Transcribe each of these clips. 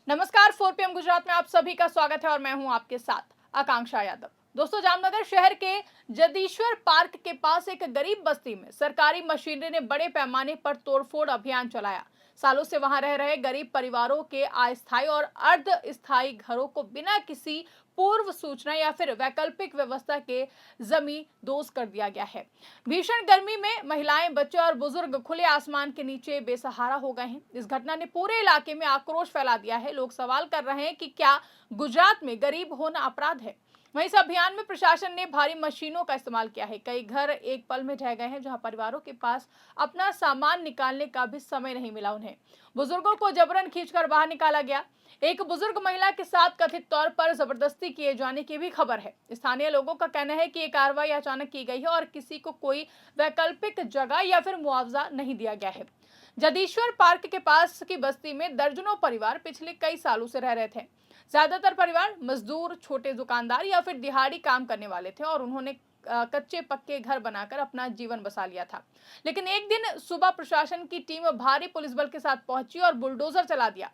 नमस्कार, 4 PM गुजरात में आप सभी का स्वागत है और मैं हूं आपके साथ आकांक्षा यादव। दोस्तों, जामनगर शहर के जदीश्वर पार्क के पास एक गरीब बस्ती में सरकारी मशीनरी ने बड़े पैमाने पर तोड़फोड़ अभियान चलाया। सालों से वहां रह रहे गरीब परिवारों के अस्थायी और अर्ध स्थायी घरों को बिना किसी पूर्व सूचना या फिर वैकल्पिक व्यवस्था के जमी दोज कर दिया गया है। भीषण गर्मी में महिलाएं, बच्चे और बुजुर्ग खुले आसमान के नीचे बेसहारा हो गए हैं। इस घटना ने पूरे इलाके में आक्रोश फैला दिया है। लोग सवाल कर रहे हैं कि क्या गुजरात में गरीब होना अपराध है। वहीं इस अभियान में प्रशासन ने भारी मशीनों का इस्तेमाल किया है। कई घर एक पल में ढह गए हैं, जहां परिवारों के पास अपना सामान निकालने का भी समय नहीं मिला उन्हें। बुजुर्गों को जबरन खींचकर बाहर निकाला गया। एक बुजुर्ग महिला के साथ कथित तौर पर जबरदस्ती किए जाने की भी खबर है। स्थानीय लोगों का कहना है कि ये कार्रवाई अचानक की गई है और किसी को कोई वैकल्पिक जगह या फिर मुआवजा नहीं दिया गया है। जदीश्वर पार्क के पास की बस्ती में दर्जनों परिवार पिछले कई सालों से रह रहे थे। ज्यादातर परिवार मजदूर, छोटे दुकानदार या फिर दिहाड़ी काम करने वाले थे और उन्होंने कच्चे पक्के घर बनाकर अपना जीवन बसा लिया था। लेकिन एक दिन सुबह प्रशासन की टीम भारी पुलिस बल के साथ पहुंची और बुलडोजर चला दिया।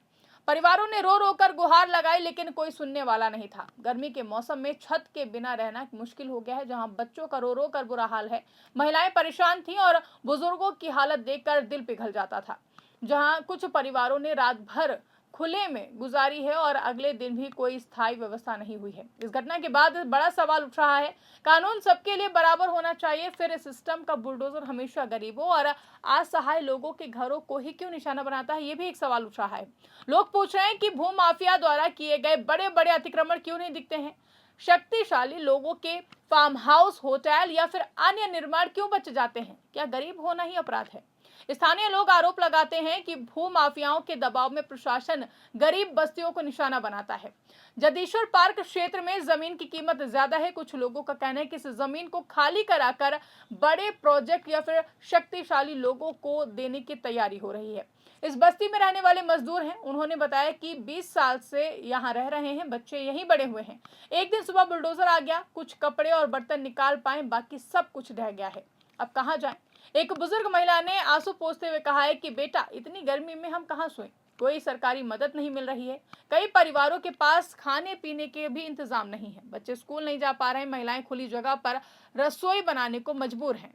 परिवारों ने रो रो कर गुहार लगाई, लेकिन कोई सुनने वाला नहीं था। गर्मी के मौसम में छत के बिना रहना मुश्किल हो गया है, जहां बच्चों का रो रो कर बुरा हाल है। महिलाएं परेशान थीं और बुजुर्गों की हालत देखकर दिल पिघल जाता था। जहां कुछ परिवारों ने रात भर खुले में गुजारी है और अगले दिन भी कोई स्थायी व्यवस्था नहीं हुई है। इस घटना के बाद बड़ा सवाल उठ रहा है, कानून सबके लिए बराबर होना चाहिए, फिर इस सिस्टम का बुलडोजर हमेशा गरीबों और असहाय लोगों के घरों को ही क्यों निशाना बनाता है, ये भी एक सवाल उठ रहा है। लोग पूछ रहे हैं कि भूमाफिया द्वारा किए गए बड़े बड़े अतिक्रमण क्यों नहीं दिखते हैं। शक्तिशाली लोगों के फार्म हाउस, होटल या फिर अन्य निर्माण क्यों बच जाते हैं। क्या गरीब होना ही अपराध है? स्थानीय लोग आरोप लगाते हैं कि भूमाफियाओं के दबाव में प्रशासन गरीब बस्तियों को निशाना बनाता है। जदीश्वर पार्क क्षेत्र में जमीन की कीमत ज्यादा है। कुछ लोगों का कहना है कि इस जमीन को खाली कराकर बड़े प्रोजेक्ट या फिर शक्तिशाली लोगों को देने की तैयारी हो रही है। इस बस्ती में रहने वाले मजदूर हैं। उन्होंने बताया कि 20 साल से यहाँ रह रहे हैं, बच्चे यहीं बड़े हुए हैं। एक दिन सुबह बुलडोजर आ गया, कुछ कपड़े और बर्तन निकाल पाए, बाकी सब कुछ ढह गया है। अब कहाँ जाएं? एक बुजुर्ग महिला ने आंसू पोंछते हुए कहा है कि बेटा, इतनी गर्मी में हम कहाँ सोएं? कोई सरकारी मदद नहीं मिल रही है। कई परिवारों के पास खाने पीने के भी इंतजाम नहीं है। बच्चे स्कूल नहीं जा पा रहे हैं। महिलाएं खुली जगह पर रसोई बनाने को मजबूर हैं।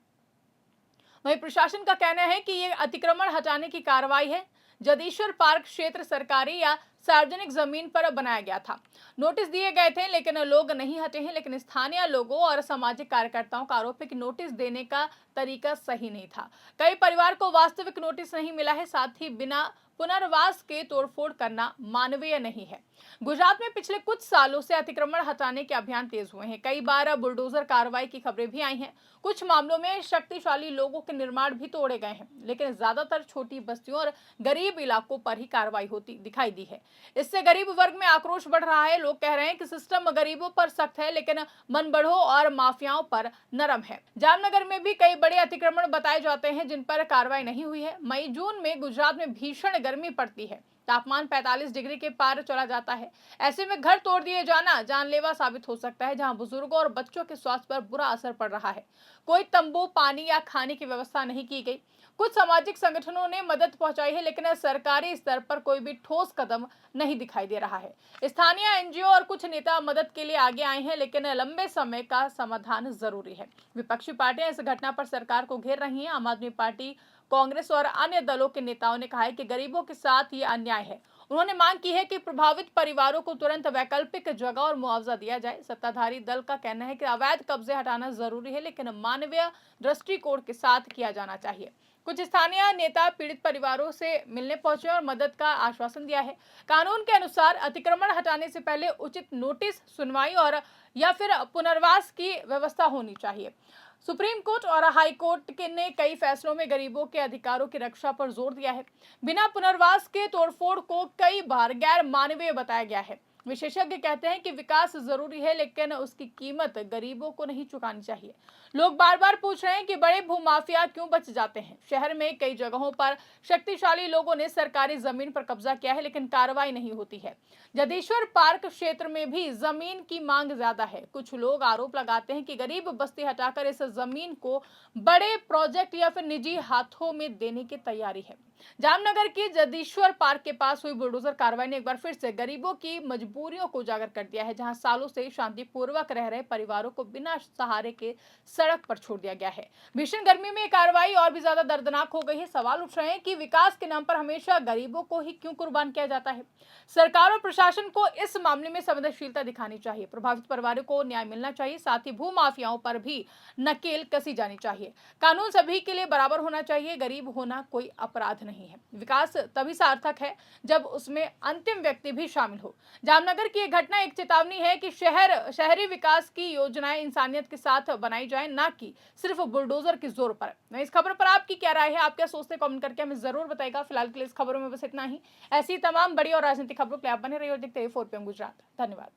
वहीं प्रशासन का कहना है कि ये अतिक्रमण हटाने की कार्रवाई है। जदीश्वर पार्क क्षेत्र सरकारी या सार्वजनिक जमीन पर बनाया गया था। नोटिस दिए गए थे, लेकिन लोग नहीं हटे हैं। लेकिन स्थानीय लोगों और सामाजिक कार्यकर्ताओं का आरोप है कि नोटिस देने का तरीका सही नहीं था। कई परिवार को वास्तविक नोटिस नहीं मिला है। साथ ही बिना पुनर्वास के तोड़फोड़ करना मानवीय नहीं है। गुजरात में पिछले कुछ सालों से अतिक्रमण हटाने के अभियान तेज हुए हैं। कई बार बुलडोजर कार्रवाई की खबरें भी आई हैं। कुछ मामलों में शक्तिशाली लोगों के निर्माण भी तोड़े गए हैं, लेकिन ज्यादातर छोटी बस्तियों और गरीब इलाकों पर ही कार्रवाई होती दिखाई दी है। इससे गरीब वर्ग में आक्रोश बढ़ रहा है। लोग कह रहे हैं कि सिस्टम गरीबों पर सख्त है, लेकिन मनबढ़ों और माफियाओं पर नरम है। जामनगर में भी कई बड़े अतिक्रमण बताए जाते हैं, जिन पर कार्रवाई नहीं हुई है। मई जून में गुजरात में भीषण गर्मी पड़ती है। तापमान 45 डिग्री के पार चला जाता है। ऐसे में घर तोड़ दिए जाना जानलेवा साबित हो सकता है, जहां बुजुर्गों और बच्चों के स्वास्थ्य पर बुरा असर पड़ रहा है। कोई तंबू, पानी या खाने की व्यवस्था नहीं की गई। कुछ सामाजिक संगठनों ने मदद पहुंचाई है, लेकिन सरकारी स्तर पर कोई भी ठोस कदम नहीं दिखाई दे रहा है। स्थानीय एनजीओ और कुछ नेता मदद के लिए आगे आए हैं, लेकिन लंबे समय का समाधान जरूरी है। विपक्षी पार्टियां इस घटना पर सरकार को घेर रही हैं। आम आदमी पार्टी, कांग्रेस और अन्य दलों के नेताओं ने कहा है कि गरीबों के साथ ये अन्याय है। उन्होंने मांग की है कि प्रभावित परिवारों को तुरंत वैकल्पिक जगह और मुआवजा दिया जाए। सत्ताधारी दल का कहना है कि अवैध कब्जे हटाना जरूरी है, लेकिन मानवीय दृष्टिकोण के साथ किया जाना चाहिए। कुछ स्थानीय नेता पीड़ित परिवारों से मिलने पहुंचे और मदद का आश्वासन दिया है। कानून के अनुसार अतिक्रमण हटाने से पहले उचित नोटिस, सुनवाई और या फिर पुनर्वास की व्यवस्था होनी चाहिए। सुप्रीम कोर्ट और हाई कोर्ट के ने कई फैसलों में गरीबों के अधिकारों की रक्षा पर जोर दिया है। बिना पुनर्वास के तोड़फोड़ को कई बार गैर मानवीय बताया गया है। विशेषज्ञ कहते हैं कि विकास जरूरी है, लेकिन उसकी कीमत गरीबों को नहीं चुकानी चाहिए। लोग बार बार पूछ रहे हैं कि बड़े भूमाफिया क्यों बच जाते हैं। शहर में कई जगहों पर शक्तिशाली लोगों ने सरकारी जमीन पर कब्जा किया है, लेकिन कार्रवाई नहीं होती है। जदेश्वर पार्क क्षेत्र में भी जमीन की मांग ज्यादा है। कुछ लोग आरोप लगाते हैं कि गरीब बस्ती हटाकर इस जमीन को बड़े प्रोजेक्ट या फिर निजी हाथों में देने की तैयारी है। जामनगर की जदेश्वर पार्क के पास हुई बुलडोजर कार्रवाई ने एक बार फिर से गरीबों की मजबूरियों को उजागर कर दिया है, जहां सालों से शांतिपूर्वक रह रहे परिवारों को बिना सहारे के सड़क पर छोड़ दिया गया है। भीषण गर्मी में कार्रवाई और भी ज्यादा दर्दनाक हो गई है। सवाल उठ रहे हैं कि विकास के नाम पर हमेशा गरीबों को ही क्यों कुर्बान किया जाता है। सरकार और प्रशासन को इस मामले में संवेदनशीलता दिखानी चाहिए। प्रभावित परिवारों को न्याय मिलना चाहिए, साथ ही भू माफियाओं पर भी नकेल कसी जानी चाहिए। कानून सभी के लिए बराबर होना चाहिए। गरीब होना कोई अपराध नहीं है। विकास तभी सार्थक है जब उसमें अंतिम व्यक्ति भी शामिल हो। जामनगर की यह घटना एक चेतावनी है कि शहरी विकास की योजनाएं इंसानियत के साथ बनाई जाए, ना कि सिर्फ बुलडोजर के जोर पर। इस खबर पर आपकी क्या राय है, आप क्या सोचते हैं, कमेंट करके हमें जरूर बताएगा। फिलहाल के लिए इस खबरों में बस इतना ही। ऐसी तमाम बड़ी और राजनीतिक खबरों के लिए आप बने रहिए और देखते रहिए 4PM गुजरात। धन्यवाद।